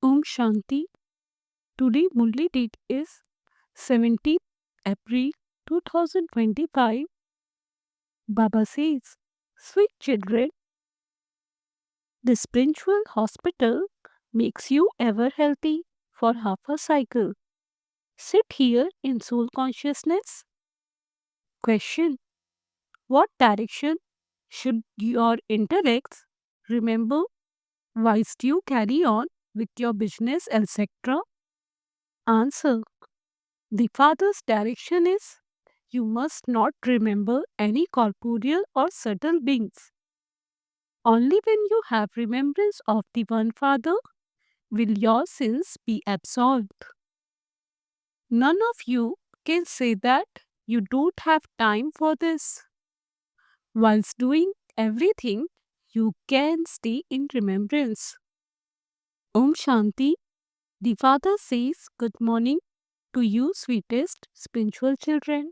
Om Shanti. Today Murli date is 17th April 2025. Baba says, sweet children, the spiritual hospital makes you ever healthy for half a cycle. Sit here in soul consciousness. Question: what direction should your intellects remember whilst you carry on with your business, etc.? Answer: the Father's direction is you must not remember any corporeal or subtle beings. Only when you have remembrance of the One Father will your sins be absolved. None of you can say that you don't have time for this. Whilst doing everything, you can stay in remembrance. Om Shanti. The Father says good morning to you, sweetest spiritual children.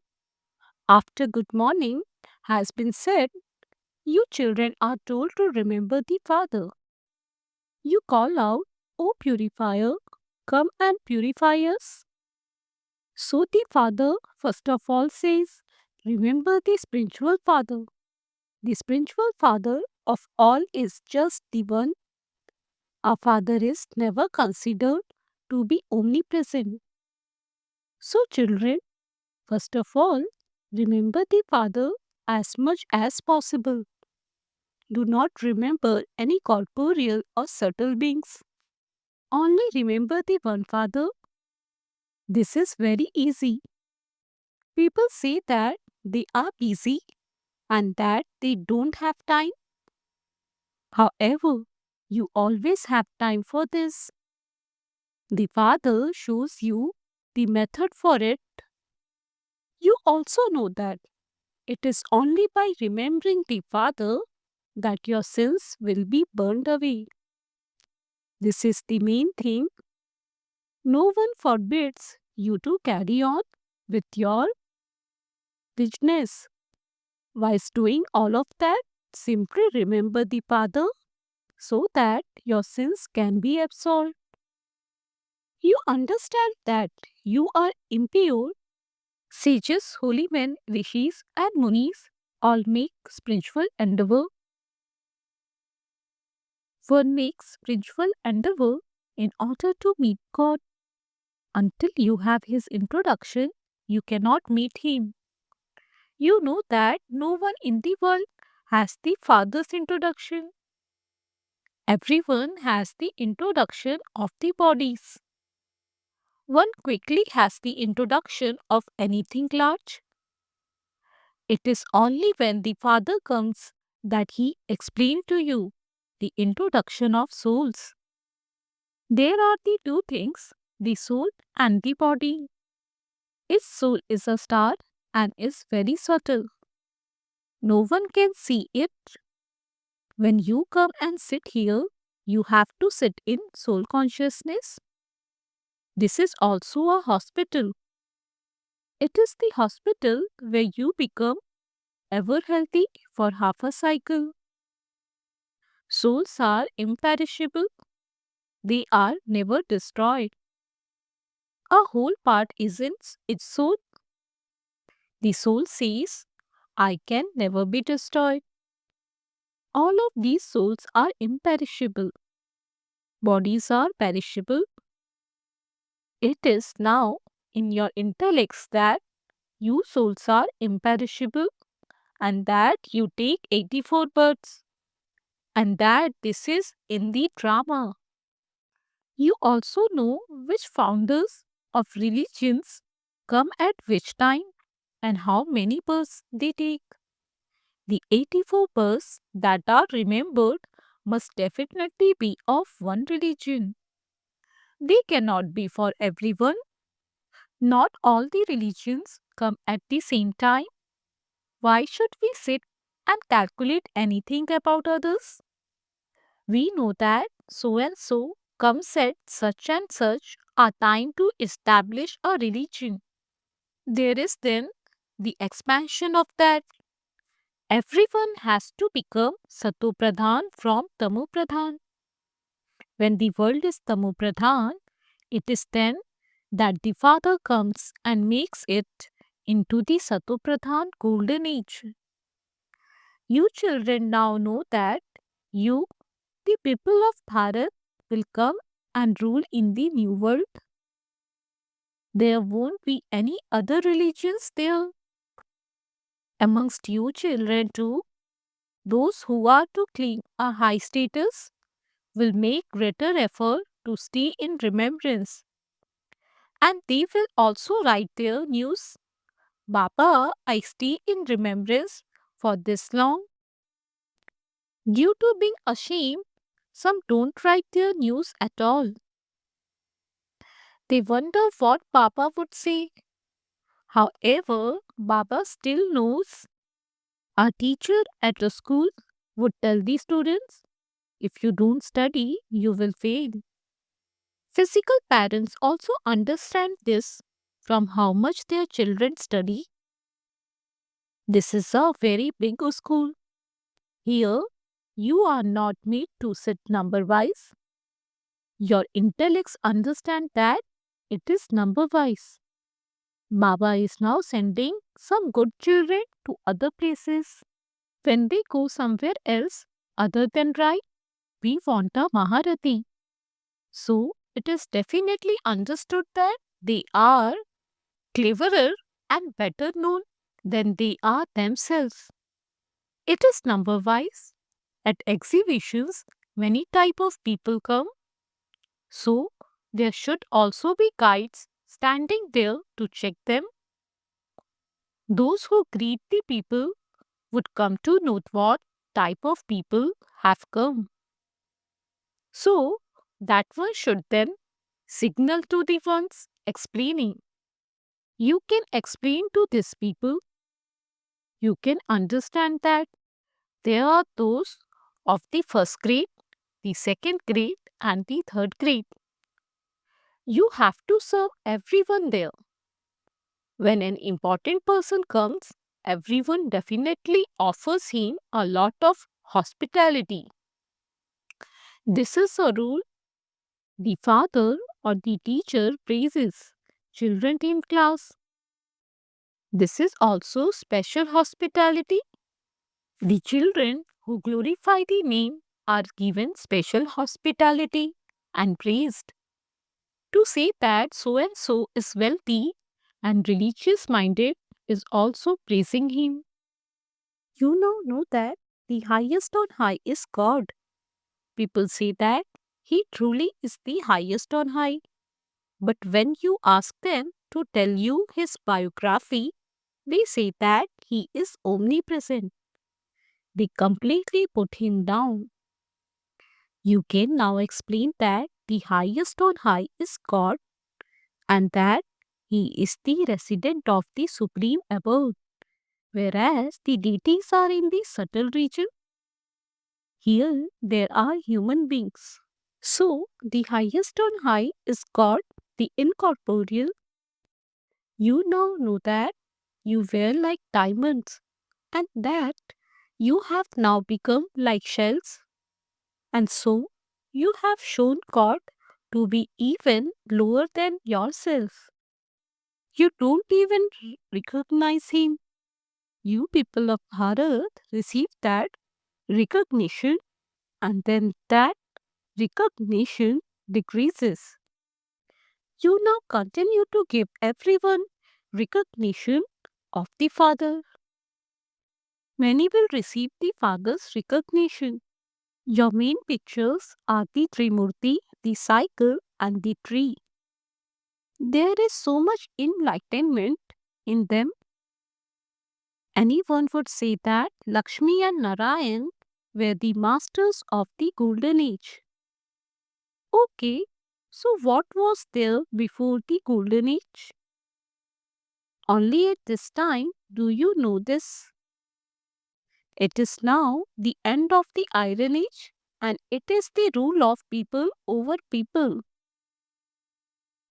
After good morning has been said, you children are told to remember the Father. You call out, O purifier, come and purify us. So the Father first of all says, remember the spiritual Father. The spiritual Father of all is just the one. Our Father is never considered to be omnipresent. So children, first of all, remember the Father as much as possible. Do not remember any corporeal or subtle beings. Only remember the One Father. This is very easy. People say that they are busy and that they don't have time. However, you always have time for this. The Father shows you the method for it. You also know that it is only by remembering the Father that your sins will be burned away. This is the main thing. No one forbids you to carry on with your business. Whilst doing all of that, simply remember the Father so that your sins can be absolved. You understand that you are impure. Sages, holy men, rishis, and munis all make spiritual endeavor. One makes spiritual endeavor in order to meet God. Until you have His introduction, you cannot meet Him. You know that no one in the world has the Father's introduction. Everyone has the introduction of the bodies. One quickly has the introduction of anything large. It is only when the Father comes that He explains to you the introduction of souls. There are the two things, the soul and the body. Its soul is a star and is very subtle. No one can see it. When you come and sit here, you have to sit in soul consciousness. This is also a hospital. It is the hospital where you become ever healthy for half a cycle. Souls are imperishable. They are never destroyed. A whole part isn't its soul. The soul says, I can never be destroyed. All of these souls are imperishable. Bodies are perishable. It is now in your intellects that you souls are imperishable and that you take 84 births and that this is in the drama. You also know which founders of religions come at which time and how many births they take. The 84 births that are remembered must definitely be of one religion. They cannot be for everyone. Not all the religions come at the same time. Why should we sit and calculate anything about others? We know that so and so comes at such and such a time to establish a religion. There is then the expansion of that. Everyone has to become Sato Pradhan from Tamo Pradhan. When the world is Tamu Pradhan, it is then that the Father comes and makes it into the Sato Pradhan golden age. You children now know that you, the people of Bharat, will come and rule in the new world. There won't be any other religions there. Amongst you children too, those who are to claim a high status will make greater effort to stay in remembrance. And they will also write their news. Baba, I stay in remembrance for this long. Due to being ashamed, some don't write their news at all. They wonder what Baba would say. However, Baba still knows. A teacher at a school would tell the students, if you don't study, you will fail. Physical parents also understand this from how much their children study. This is a very big school. Here, you are not made to sit number wise. Your intellects understand that it is number wise. Baba is now sending some good children to other places. When they go somewhere else other than right, we want a Maharati. So, it is definitely understood that they are cleverer and better known than they are themselves. It is number wise. At exhibitions, many type of people come. So, there should also be guides standing there to check them. Those who greet the people would come to note what type of people have come. So, that one should then signal to the ones explaining. You can explain to these people. You can understand that there are those of the first grade, the second grade, and the third grade. You have to serve everyone there. When an important person comes, everyone definitely offers him a lot of hospitality. This is a rule the father or the teacher praises children in class. This is also special hospitality. The children who glorify the name are given special hospitality and praised. To say that so and so is wealthy and religious minded is also praising him. You know that the highest on high is God. People say that he truly is the highest on high. But when you ask them to tell you his biography, they say that he is omnipresent. They completely put him down. You can now explain that the highest on high is God and that he is the resident of the supreme abode, whereas the deities are in the subtle region. Here there are human beings. So the highest on high is God, the incorporeal. You now know that you were like diamonds and that you have now become like shells. And so you have shown God to be even lower than yourself. You don't even recognize him. You people of Bharat receive that recognition and then that recognition decreases. You now continue to give everyone recognition of the Father. Many will receive the Father's recognition. Your main pictures are the Trimurti, the cycle, and the tree. There is so much enlightenment in them. Anyone would say that Lakshmi and Narayan were the masters of the Golden Age. Okay, so what was there before the Golden Age? Only at this time do you know this. It is now the end of the Iron Age and it is the rule of people over people.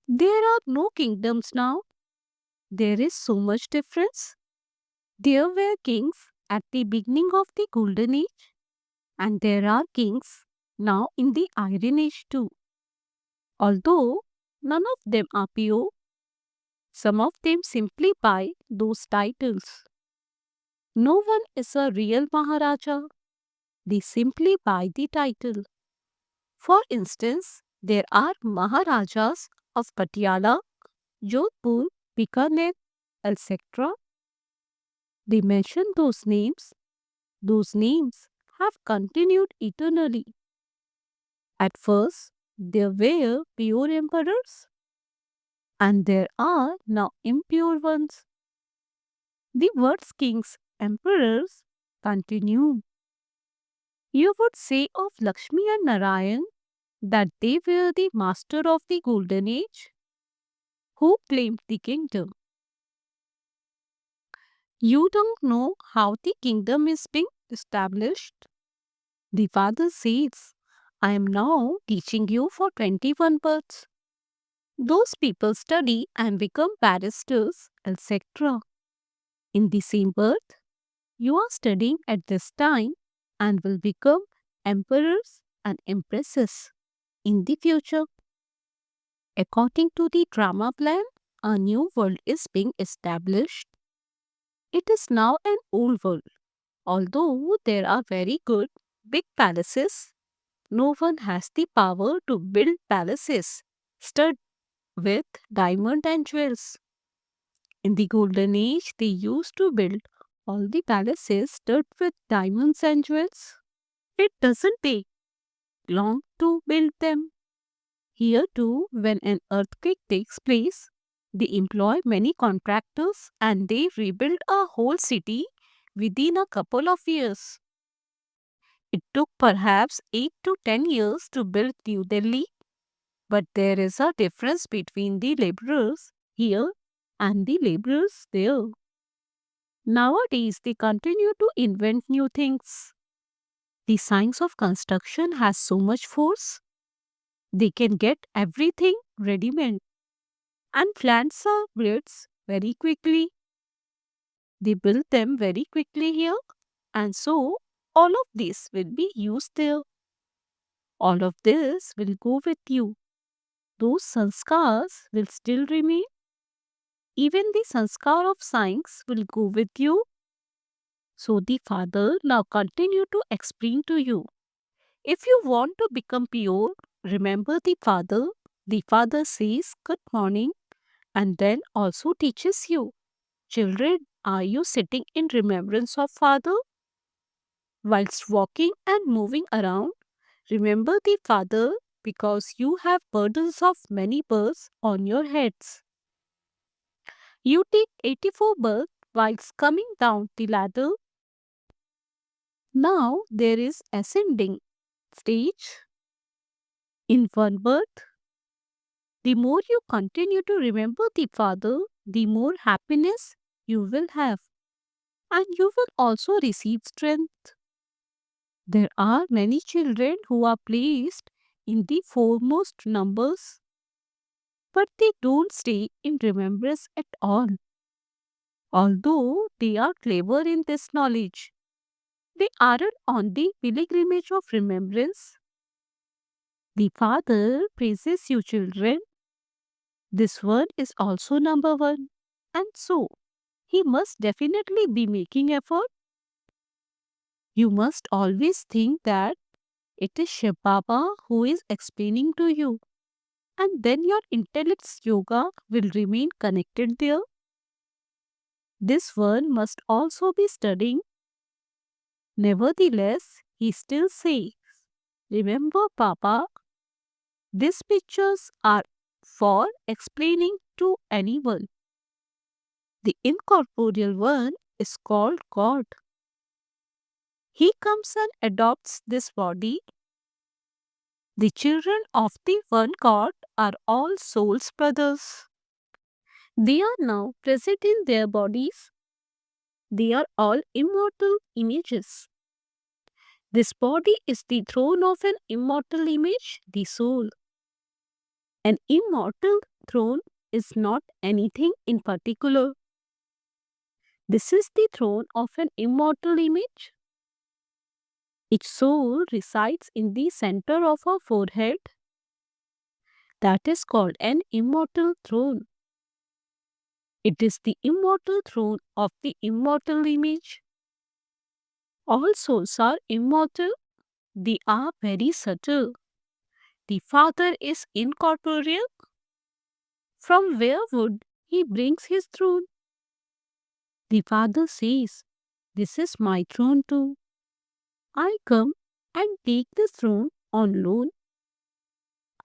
There are no kingdoms now. There is so much difference. There were kings at the beginning of the Golden Age and there are kings now in the Iron Age too. Although none of them are pure, some of them simply buy those titles. No one is a real Maharaja. They simply buy the title. For instance, there are Maharajas of Patiala, Jodhpur, Bikaner, etc. They mention those names. Those names have continued eternally. At first, there were pure emperors, and there are now impure ones. The words kings, emperors continue. You would say of Lakshmi and Narayan that they were the master of the golden age who claimed the kingdom. You don't know how the kingdom is being established. The father says, I am now teaching you for 21 births. Those people study and become barristers, etc. In the same birth, you are studying at this time and will become emperors and empresses in the future. According to the drama plan, a new world is being established. It is now an old world. Although there are very good big palaces, no one has the power to build palaces studded with diamond and jewels. In the golden age, they used to build all the palaces studded with diamonds and jewels. It doesn't take long to build them. Here too, when an earthquake takes place, they employ many contractors and they rebuild a whole city within a couple of years. It took perhaps 8 to 10 years to build New Delhi, but there is a difference between the laborers here and the laborers there. Nowadays, they continue to invent new things. The science of construction has so much force, they can get everything ready-made and plants are built very quickly. They build them very quickly here, and so all of this will be used there. All of this will go with you. Those sanskars will still remain. Even the sanskar of science will go with you. So the father now continue to explain to you. If you want to become pure, remember the father. The father says good morning and then also teaches you. Children, are you sitting in remembrance of father? Whilst walking and moving around, remember the father because you have burdens of many births on your heads. You take 84 births whilst coming down the ladder. Now there is ascending stage. In one birth, the more you continue to remember the father, the more happiness you will have. And you will also receive strength. There are many children who are placed in the foremost numbers, but they don't stay in remembrance at all. Although they are clever in this knowledge, they aren't on the pilgrimage of remembrance. The Father praises you, children. This one is also number one, and so he must definitely be making effort. You must always think that it is Shiv Baba who is explaining to you, and then your intellect's yoga will remain connected there. This one must also be studying. Nevertheless, he still says, remember, Papa, these pictures are for explaining to anyone. The incorporeal one is called God. He comes and adopts this body. The children of the one God are all souls' brothers. They are now present in their bodies. They are all immortal images. This body is the throne of an immortal image, the soul. An immortal throne is not anything in particular. This is the throne of an immortal image. Its soul resides in the center of our forehead. That is called an immortal throne. It is the immortal throne of the immortal image. All souls are immortal. They are very subtle. The Father is incorporeal. From where would he brings his throne? The Father says, "This is my throne too. I come and take this throne on loan.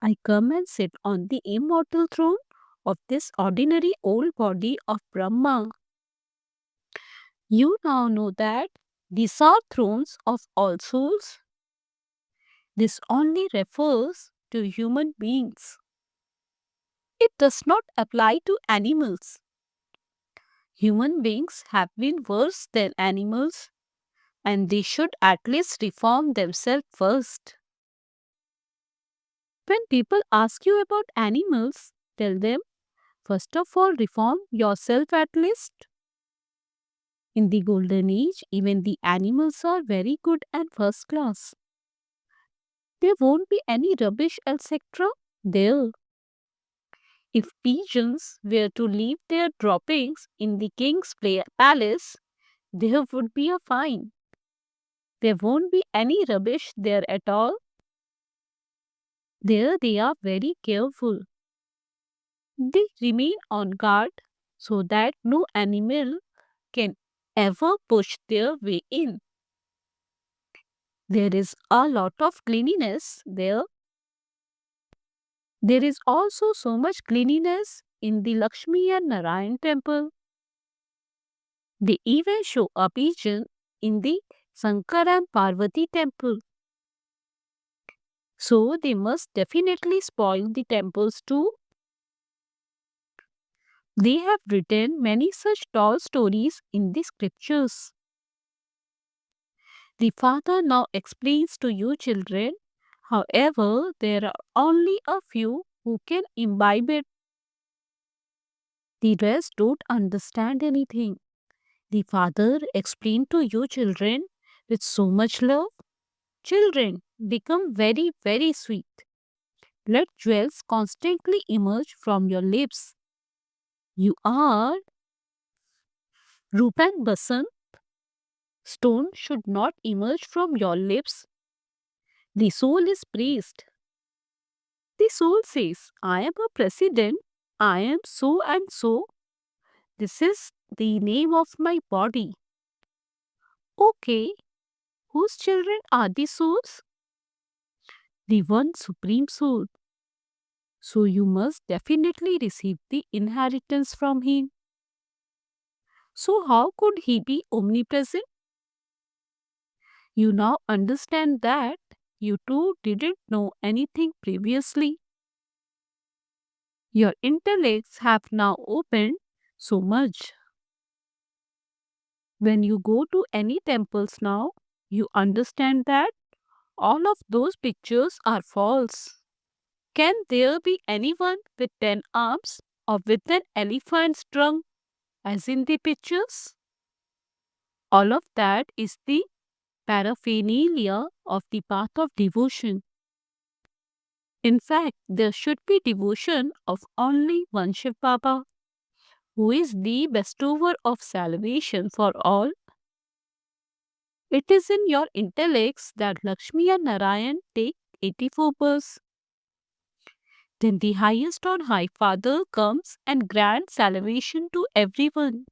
I come and sit on the immortal throne of this ordinary old body of Brahma." You now know that these are thrones of all souls. This only refers to human beings. It does not apply to animals. Human beings have been worse than animals, and they should at least reform themselves first. When people ask you about animals, tell them, first of all, reform yourself at least. In the golden age, even the animals are very good and first class. There won't be any rubbish, etc. there. If pigeons were to leave their droppings in the king's palace, there would be a fine. There won't be any rubbish there at all. There they are very careful. They remain on guard so that no animal can ever push their way in. There is a lot of cleanliness there. There is also so much cleanliness in the Lakshmi and Narayan temple. They even show a pigeon in the Shankar and Parvati temple. So they must definitely spoil the temples too. They have written many such tall stories in the scriptures. The Father now explains to you children, however, there are only a few who can imbibe it. The rest don't understand anything. The Father explained to you children with so much love. Children, become very, very sweet. Let jewels constantly emerge from your lips. You are Rupan Basan. Stone should not emerge from your lips. The soul is praised. The soul says, "I am a president. I am so and so. This is the name of my body." Okay, whose children are the souls? The one supreme soul. So you must definitely receive the inheritance from him. So how could he be omnipresent? You now understand that you too didn't know anything previously. Your intellects have now opened so much. When you go to any temples now, you understand that all of those pictures are false. Can there be anyone with 10 arms or with an elephant's trunk as in the pictures? All of that is the paraphernalia of the path of devotion. In fact, there should be devotion of only one Shiv Baba, who is the bestower of salvation for all. It is in your intellects that Lakshmi and Narayan take 84 births. Then the highest on high Father comes and grants salvation to everyone.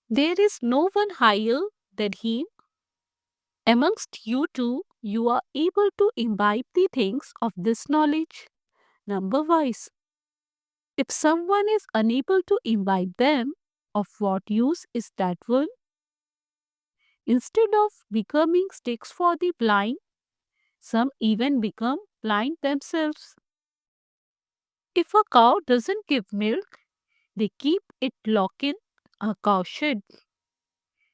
There is no one higher than him. Amongst you two, you are able to imbibe the things of this knowledge, number wise. If someone is unable to imbibe them, of what use is that one? Instead of becoming sticks for the blind, some even become blind themselves. If a cow doesn't give milk, they keep it locked in a cowshed.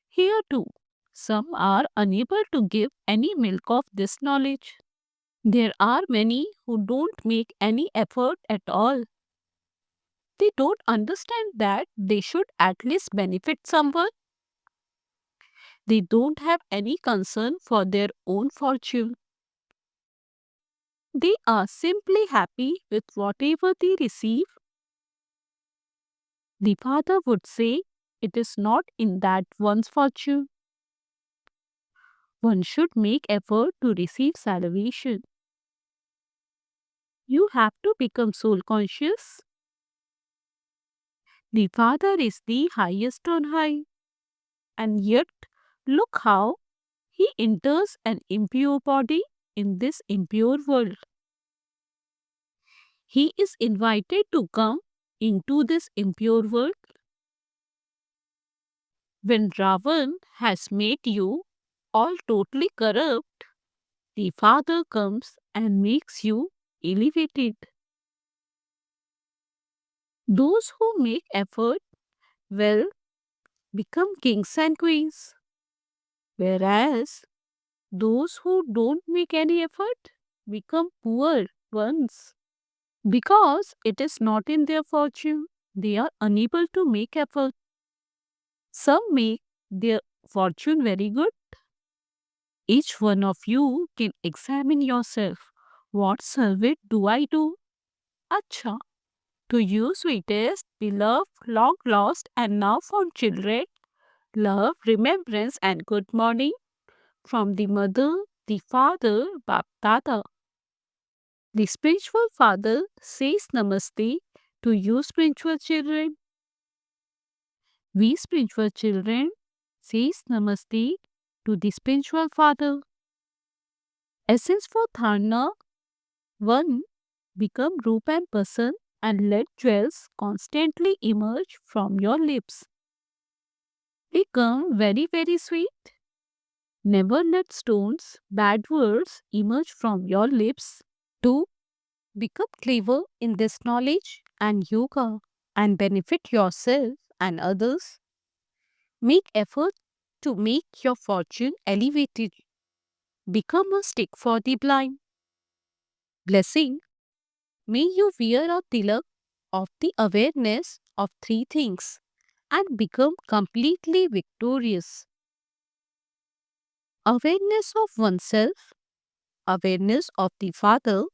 Here too, some are unable to give any milk of this knowledge. There are many who don't make any effort at all. They don't understand that they should at least benefit someone. They don't have any concern for their own fortune. They are simply happy with whatever they receive. The father would say, it is not in that one's fortune. One should make effort to receive salvation. You have to become soul conscious. The Father is the highest on high. And yet, look how he enters an impure body in this impure world. He is invited to come into this impure world. When Ravan has made you all totally corrupt, the Father comes and makes you elevated. Those who make effort will become kings and queens, whereas those who don't make any effort become poor ones. Because it is not in their fortune, they are unable to make effort. Some make their fortune very good. Each one of you can examine yourself. What service do I do? Acha. To you, sweetest, beloved, long lost, and now found children, love, remembrance, and good morning from the mother, the father, Bap Dada. The spiritual father says namaste to you, spiritual children. We spiritual children says namaste to the spiritual father. Essence for dharana 1. Become roop and person and let jewels constantly emerge from your lips. Become very, very sweet. Never let stones, bad words emerge from your lips. 2. Become clever in this knowledge and yoga and benefit yourself and others. Make effort to make your fortune elevated. Become a stick for the blind. Blessing. May you wear a tilak of the awareness of three things and become completely victorious. Awareness of oneself, awareness of the Father,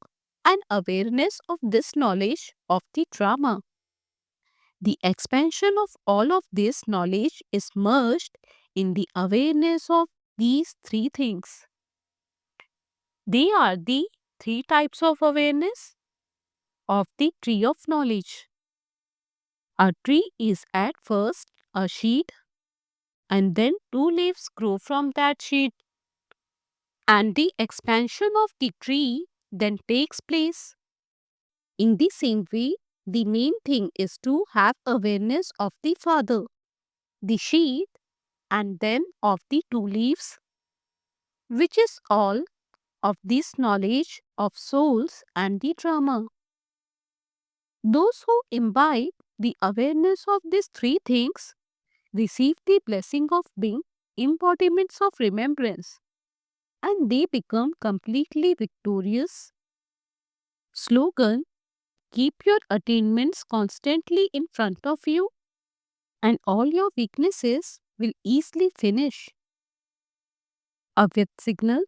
and awareness of this knowledge of the drama. The expansion of all of this knowledge is merged in the awareness of these three things. They are the three types of awareness of the tree of knowledge. A tree is at first a seed, and then two leaves grow from that seed, and the expansion of the tree then takes place. In the same way, the main thing is to have awareness of the Father, the seed, and then of the two leaves, which is all of this knowledge of souls and the drama. Those who imbibe the awareness of these three things receive the blessing of being embodiments of remembrance, and they become completely victorious. Slogan: keep your attainments constantly in front of you, and all your weaknesses will easily finish. Avyakt signal: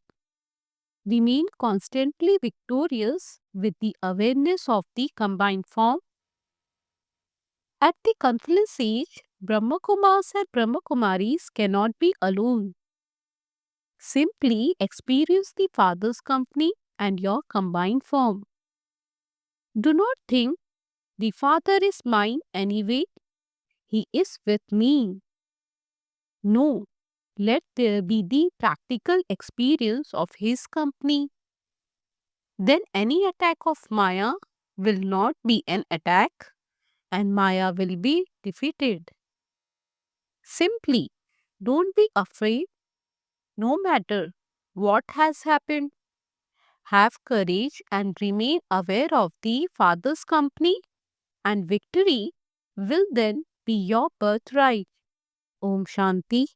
remain constantly victorious with the awareness of the combined form. At the confluence stage, Brahmakumars and Brahmakumaris cannot be alone. Simply experience the Father's company and your combined form. Do not think the Father is mine anyway, He is with me. No, let there be the practical experience of His company. Then any attack of Maya will not be an attack and Maya will be defeated. Simply don't be afraid no matter what has happened. Have courage and remain aware of the Father's company, and victory will then be your birthright. Om Shanti.